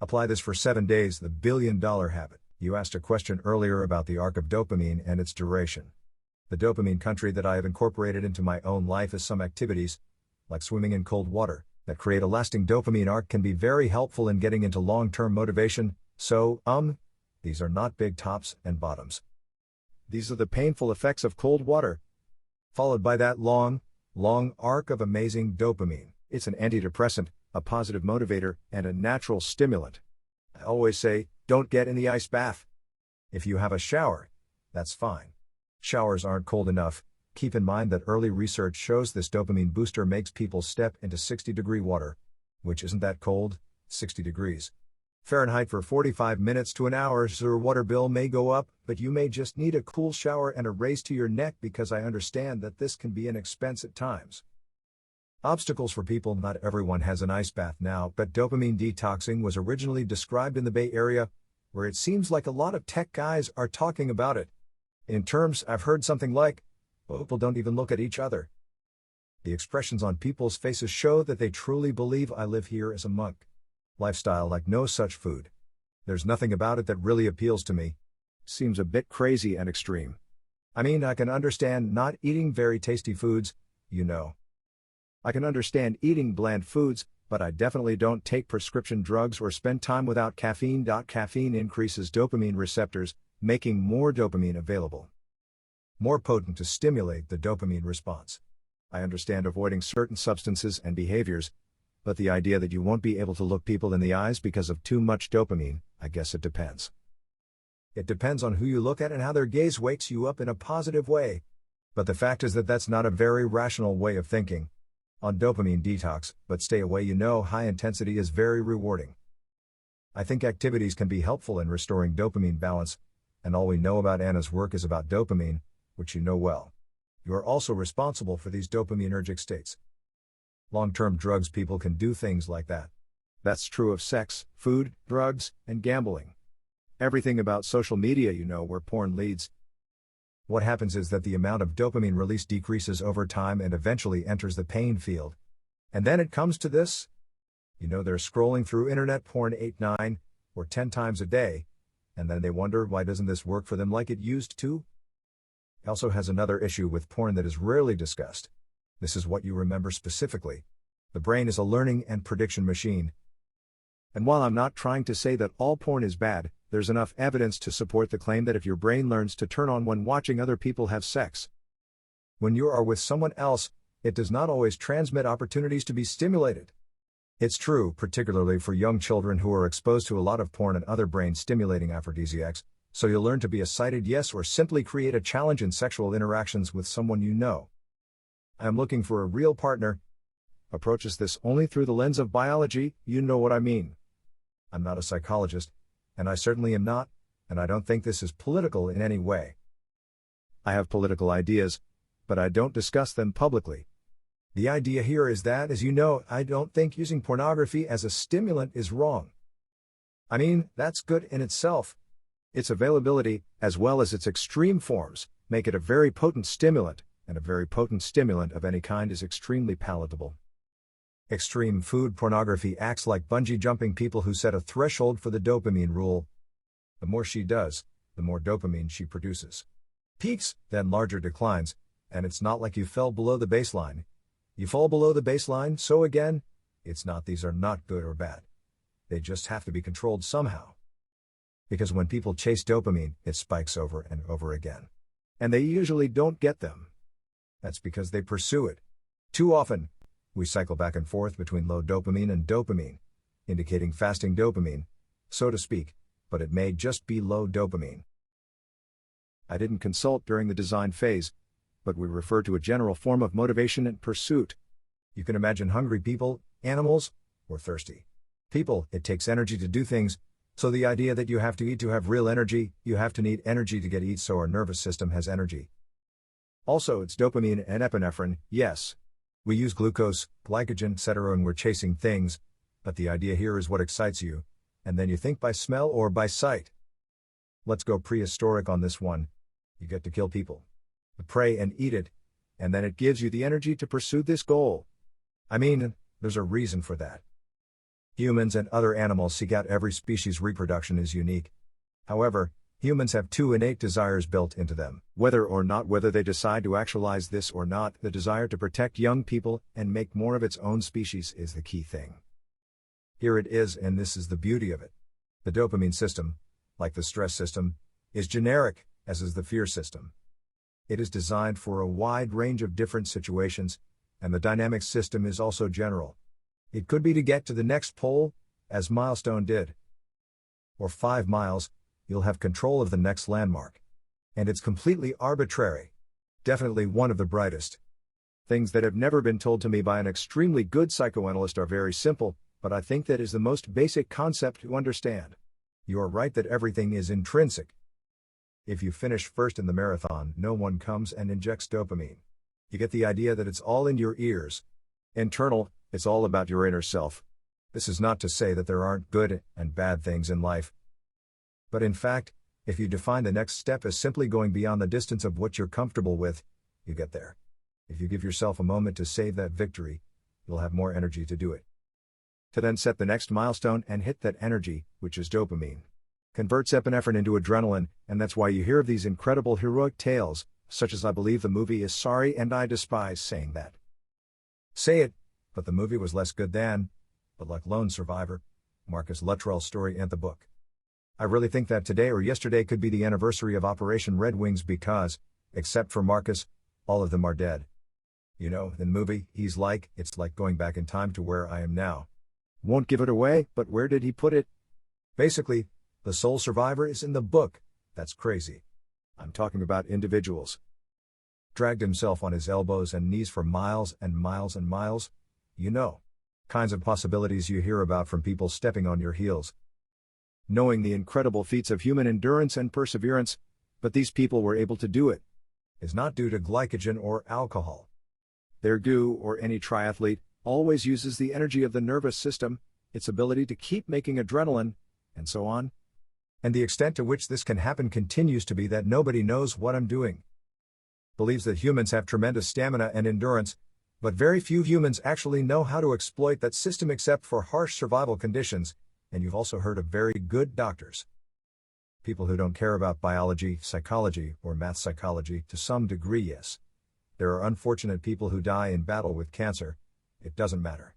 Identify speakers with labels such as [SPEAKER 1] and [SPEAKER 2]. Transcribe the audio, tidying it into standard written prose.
[SPEAKER 1] Apply this for 7 days, the billion-dollar habit. You asked a question earlier about the arc of dopamine and its duration. The dopamine country that I have incorporated into my own life is some activities, like swimming in cold water, that create a lasting dopamine arc can be very helpful in getting into long-term motivation, so, these are not big tops and bottoms. These are the painful effects of cold water, followed by that long arc of amazing dopamine. It's an antidepressant, a positive motivator, and a natural stimulant. I always say, don't get in the ice bath. If you have a shower, that's fine. Showers aren't cold enough. Keep in mind that early research shows this dopamine booster makes people step into 60-degree water, which isn't that cold, 60 degrees Fahrenheit for 45 minutes to an hour. Your water bill may go up, but you may just need a cool shower and a raise to your neck, because I understand that this can be an expense at times. Obstacles for people. Not everyone has an ice bath now, but dopamine detoxing was originally described in the Bay Area, where it seems like a lot of tech guys are talking about it. In terms, I've heard something like, people don't even look at each other. The expressions on people's faces show that they truly believe I live here as a monk. Lifestyle like no such food. There's nothing about it that really appeals to me. Seems a bit crazy and extreme. I mean, I can understand not eating very tasty foods, I can understand eating bland foods, but I definitely don't take prescription drugs or spend time without caffeine. Caffeine increases dopamine receptors, making more dopamine available. More potent to stimulate the dopamine response. I understand avoiding certain substances and behaviors, but the idea that you won't be able to look people in the eyes because of too much dopamine, I guess it depends. It depends on who you look at and how their gaze wakes you up in a positive way. But the fact is that that's not a very rational way of thinking. On dopamine detox, but stay away. High intensity is very rewarding. I think activities can be helpful in restoring dopamine balance, and all we know about Anna's work is about dopamine, which you know well. You are also responsible for these dopaminergic states. Long-term drugs, people can do things like that. That's true of sex, food, drugs, and gambling. Everything about social media, where porn leads. What happens is that the amount of dopamine release decreases over time and eventually enters the pain field. And then it comes to this. They're scrolling through internet porn 8, 9, or 10 times a day, and then they wonder, why doesn't this work for them like it used to? It also has another issue with porn that is rarely discussed. This is what you remember specifically. The brain is a learning and prediction machine. And while I'm not trying to say that all porn is bad, there's enough evidence to support the claim that if your brain learns to turn on when watching other people have sex, when you are with someone else, it does not always transmit opportunities to be stimulated. It's true, particularly for young children who are exposed to a lot of porn and other brain-stimulating aphrodisiacs, so you'll learn to be a sighted yes or simply create a challenge in sexual interactions with someone you know. I am looking for a real partner. Approaches this only through the lens of biology, you know what I mean. I'm not a psychologist, and I certainly am not, and I don't think this is political in any way. I have political ideas, but I don't discuss them publicly. The idea here is that, as you know, I don't think using pornography as a stimulant is wrong. I mean, that's good in itself. Its availability, as well as its extreme forms, make it a very potent stimulant, and a very potent stimulant of any kind is extremely palatable. Extreme food pornography acts like bungee jumping. People who set a threshold for the dopamine rule. The more she does, the more dopamine she produces. Peaks, then larger declines, and it's not like you fell below the baseline. You fall below the baseline, so again, it's not these are not good or bad. They just have to be controlled somehow. Because when people chase dopamine, it spikes over and over again. And they usually don't get them. That's because they pursue it. Too often, we cycle back and forth between low dopamine and dopamine, indicating fasting dopamine, so to speak, but it may just be low dopamine. I didn't consult during the design phase, but we refer to a general form of motivation and pursuit. You can imagine hungry people, animals, or thirsty people. It takes energy to do things, so the idea that you have to eat to have real energy, you have to need energy to get eat, so our nervous system has energy. Also, it's dopamine and epinephrine, yes. We use glucose, glycogen, etc. when we're chasing things, but the idea here is what excites you, and then you think by smell or by sight. Let's go prehistoric on this one. You get to kill people, the prey, and eat it, and then it gives you the energy to pursue this goal. I mean, there's a reason for that. Humans and other animals seek out every species' reproduction is unique. However, humans have two innate desires built into them. Whether they decide to actualize this or not, the desire to protect young people and make more of its own species is the key thing. Here it is, and this is the beauty of it. The dopamine system, like the stress system, is generic, as is the fear system. It is designed for a wide range of different situations, and the dynamic system is also general. It could be to get to the next pole, as Milestone did. Or 5 miles, you'll have control of the next landmark. And it's completely arbitrary. Definitely one of the brightest. Things that have never been told to me by an extremely good psychoanalyst are very simple, but I think that is the most basic concept to understand. You are right that everything is intrinsic. If you finish first in the marathon, no one comes and injects dopamine. You get the idea that it's all in your ears. Internal, it's all about your inner self. This is not to say that there aren't good and bad things in life. But in fact, if you define the next step as simply going beyond the distance of what you're comfortable with, you get there. If you give yourself a moment to save that victory, you'll have more energy to do it. To then set the next milestone and hit that energy, which is dopamine. Converts epinephrine into adrenaline, and that's why you hear of these incredible heroic tales, such as I believe the movie is sorry and I despise saying that. Say it, but the movie was less good than, but like Lone Survivor, Marcus Luttrell's story and the book. I really think that today or yesterday could be the anniversary of Operation Red Wings because, except for Marcus, all of them are dead. You know, in the movie, it's like going back in time to where I am now. Won't give it away, but where did he put it? Basically, the sole survivor is in the book. That's crazy. I'm talking about individuals. Dragged himself on his elbows and knees for miles and miles and miles. You know. Kinds of possibilities you hear about from people stepping on your heels. Knowing the incredible feats of human endurance and perseverance, but these people were able to do it, is not due to glycogen or alcohol. Their goo, or any triathlete, always uses the energy of the nervous system, its ability to keep making adrenaline, and so on. And the extent to which this can happen continues to be that nobody knows what I'm doing. Believes that humans have tremendous stamina and endurance, but very few humans actually know how to exploit that system except for harsh survival conditions, and you've also heard of very good doctors. People who don't care about biology, psychology, or math psychology, to some degree, yes. There are unfortunate people who die in battle with cancer. It doesn't matter.